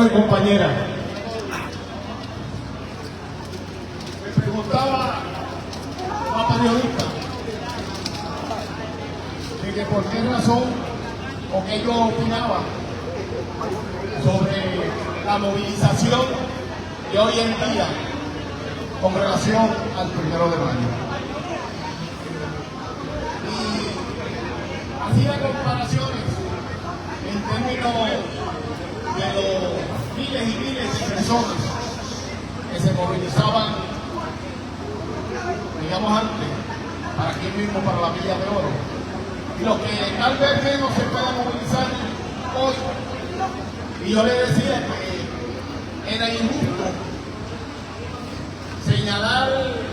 compañeros y compañeras, me preguntaba una periodista de que por qué razón o qué yo opinaba sobre la movilización de hoy en día con relación al 1 de mayo. Y hacía comparaciones en términos de los miles y miles de personas que se movilizaban, digamos antes, para aquí mismo, para la Villa de Oro, y los que tal vez menos se puedan movilizar hoy. Y yo le decía que era injusto señalar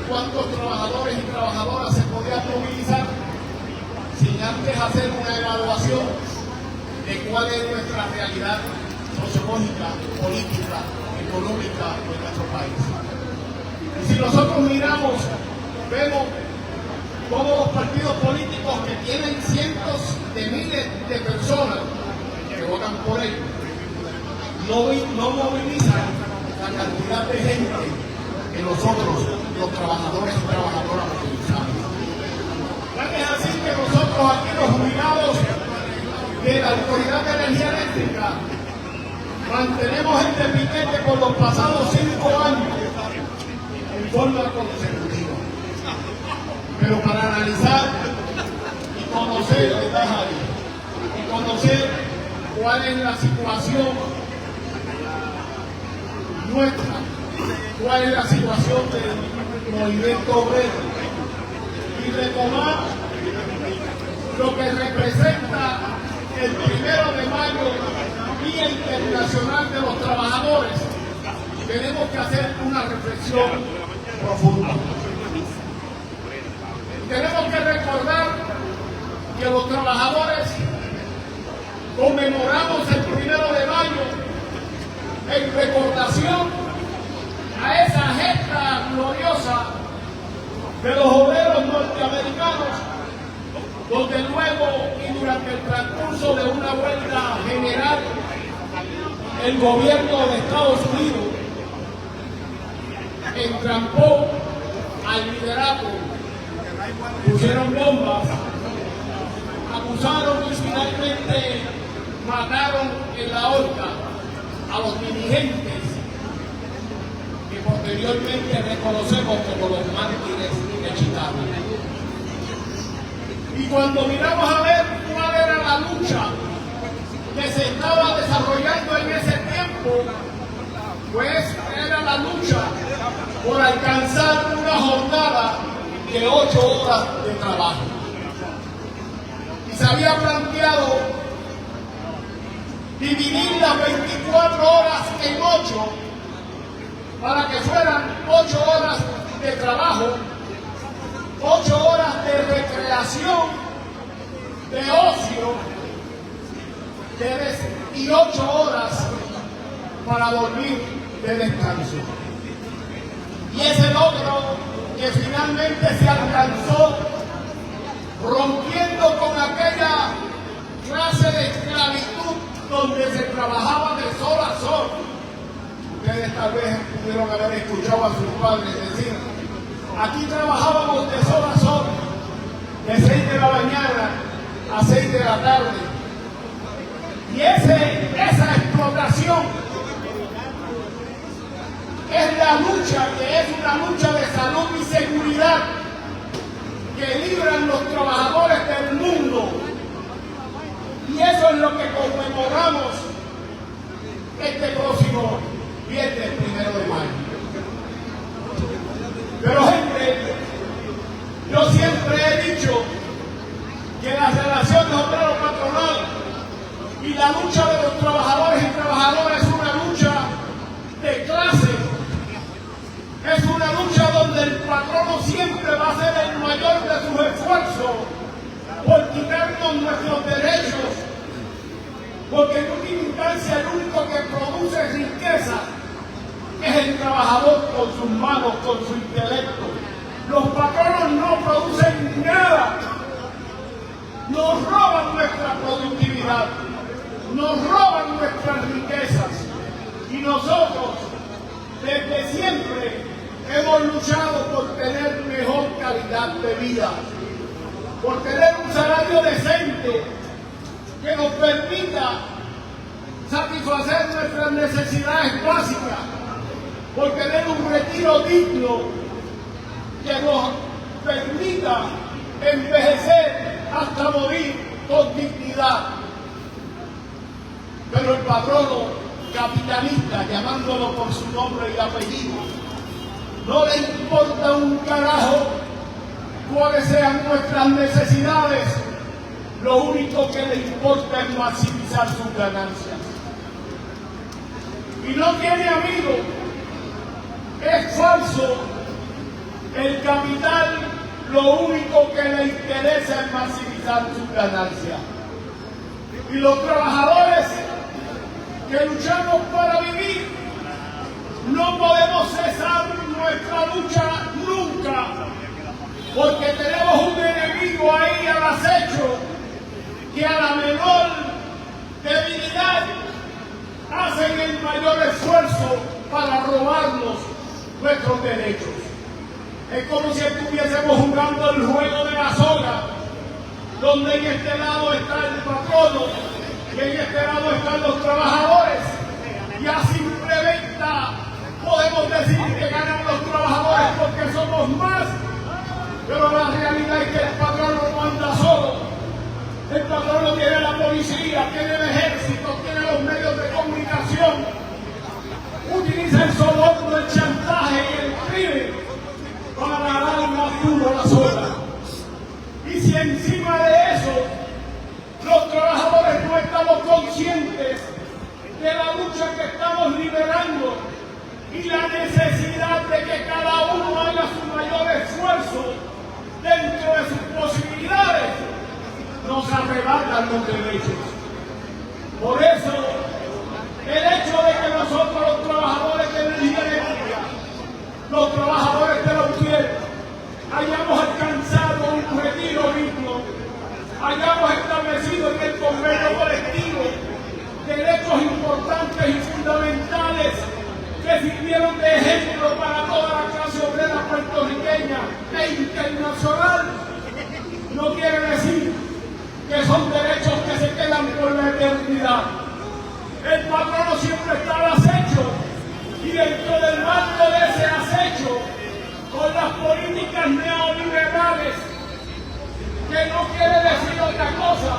cuántos trabajadores y trabajadoras se podían movilizar sin antes hacer una evaluación de cuál es nuestra realidad sociológica, política, económica de nuestro país. Y si nosotros miramos, vemos todos los partidos políticos que tienen cientos de miles de personas que votan por ellos, no movilizan la cantidad de gente que nosotros, los trabajadores y trabajadoras, movilizamos. Es así que nosotros aquí, los jubilados de la Autoridad de Energía Eléctrica, mantenemos este piquete por los pasados 5 años en forma consecutiva. Pero para analizar y conocer, y conocer cuál es la situación nuestra, cuál es la situación del movimiento obrero, y retomar lo que representa el 1 de mayo, Día Internacional de los Trabajadores. Tenemos que hacer una reflexión profunda. Tenemos que recordar que los trabajadores conmemoramos el 1 de mayo en recordación a esa gesta gloriosa de los obreros norteamericanos, donde luego y durante el transcurso de una huelga general, el gobierno de Estados Unidos entrampó al liderato, pusieron bombas, acusaron y finalmente mataron en la horca a los dirigentes que posteriormente reconocemos como los mártires de Chicago. Y cuando miramos a ver cuál era la lucha que se estaba desarrollando en ese tiempo, pues era la lucha por alcanzar una jornada de 8 horas de trabajo. Y se había planteado dividir las 24 horas en 8 para que fueran 8 horas de trabajo, 8 horas de recreación, de ocio, y 8 horas para dormir de descanso. Y ese logro que finalmente se alcanzó rompiendo con aquella clase de esclavitud donde se trabajaba de sol a sol. Ustedes tal vez pudieron haber escuchado a sus padres decir: aquí trabajábamos de sol a sol, de 6 de la mañana a 6 de la tarde. Y esa explotación es la lucha, que es una lucha de salud y seguridad que libran los trabajadores del mundo. Y eso es lo que conmemoramos este próximo viernes 1 de mayo. Pero gente, yo siempre he dicho que las relaciones obrero-patronal y la lucha de los trabajadores y trabajadoras es una lucha de clase. Es una lucha donde el patrono siempre va a hacer el mayor de sus esfuerzos por quitarnos nuestros derechos, porque en última instancia el único que produce riqueza es el trabajador con sus manos, con su intelecto. Los patronos no producen nada, nos roban nuestra productividad, nos roban nuestras riquezas. Y nosotros, desde siempre, hemos luchado por tener mejor calidad de vida, por tener un salario decente que nos permita satisfacer nuestras necesidades básicas, por tener un retiro digno que nos permita envejecer hasta morir con dignidad. Pero el patrono capitalista, llamándolo por su nombre y apellido, no le importa un carajo cuáles sean nuestras necesidades, lo único que le importa es maximizar sus ganancias. Y no tiene amigos, es falso. El capital lo único que le interesa es maximizar sus ganancias. Y los trabajadores que luchamos para vivir, no podemos cesar nuestra lucha nunca, porque tenemos un enemigo ahí al acecho que a la menor debilidad hacen el mayor esfuerzo para robarnos nuestros derechos. Es como si estuviésemos jugando el juego de la soga, donde en este lado está el patrono y en este lado están los trabajadores, y a simple vista podemos decir que ganan los trabajadores porque somos más, pero la realidad es que el patrono no anda solo. El patrono tiene la policía, tiene el ejército, tiene los medios de comunicación, utiliza el soborno, el chantaje y el crimen para dar más duro a la soga. Y si encima de eso los trabajadores no estamos conscientes de la lucha que estamos liderando y la necesidad de que cada uno haga su mayor esfuerzo dentro de sus posibilidades, nos arrebatan los derechos. Por eso, el hecho de que nosotros, los trabajadores de energía eléctrica, los trabajadores de la UTIER, hayamos alcanzado un retiro digno, hayamos establecido en el convenio colectivo derechos importantes y fundamentales que sirvieron de ejemplo para toda la clase obrera puertorriqueña e internacional, no quiere decir que son derechos que se quedan por la eternidad. El patrono siempre está al acecho, y dentro del marco de ese acecho, con las políticas neoliberales, que no quiere decir otra cosa,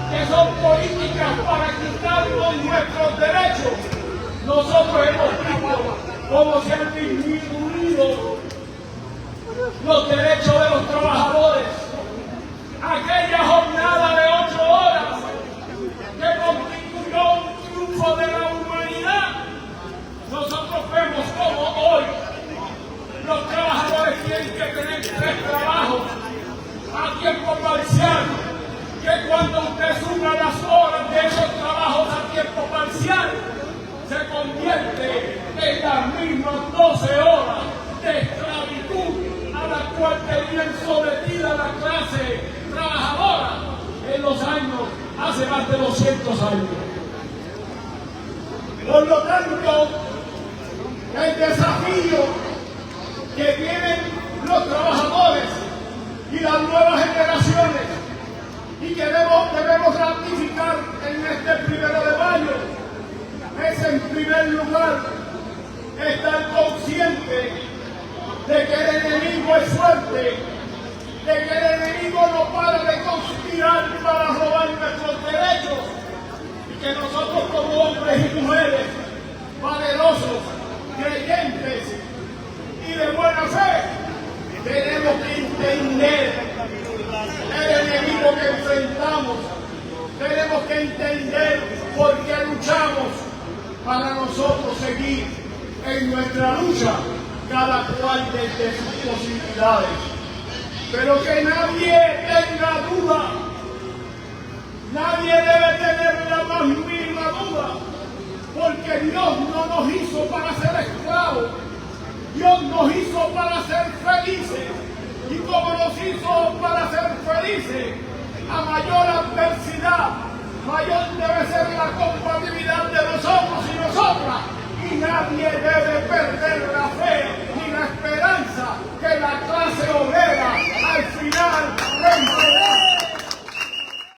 que son políticas para quitarnos nuestros derechos, nosotros hemos visto cómo se han disminuido los derechos de los trabajadores. Aquella jornada de 8 horas que constituyó un triunfo de la humanidad, nosotros vemos como hoy los trabajadores tienen que tener 3 trabajos a tiempo parcial, que cuando usted suma las horas de esos trabajos a tiempo parcial, se convierte en las mismas 12 horas de esclavitud a la cual tenían sometida la clase trabajadora en los años, hace más de 200 años. Por lo tanto, el desafío que tienen los trabajadores y las nuevas generaciones, y que debemos ratificar en este 1 de mayo, es en primer lugar estar consciente de que el enemigo es fuerte, de que el enemigo no para de conspirar para robar nuestros derechos, y que nosotros como hombres y mujeres valerosos, creyentes y de buena fe, tenemos que entender el enemigo que enfrentamos, tenemos que entender por qué luchamos, para nosotros seguir en nuestra lucha, cada cual desde sus posibilidades. Pero que nadie tenga duda, nadie debe tener la más mínima duda, porque Dios no nos hizo para ser esclavos, Dios nos hizo para ser felices, y como nos hizo para ser felices, a mayor adversidad, mayor debe ser la compatibilidad de nosotros y nosotras Nadie debe perder la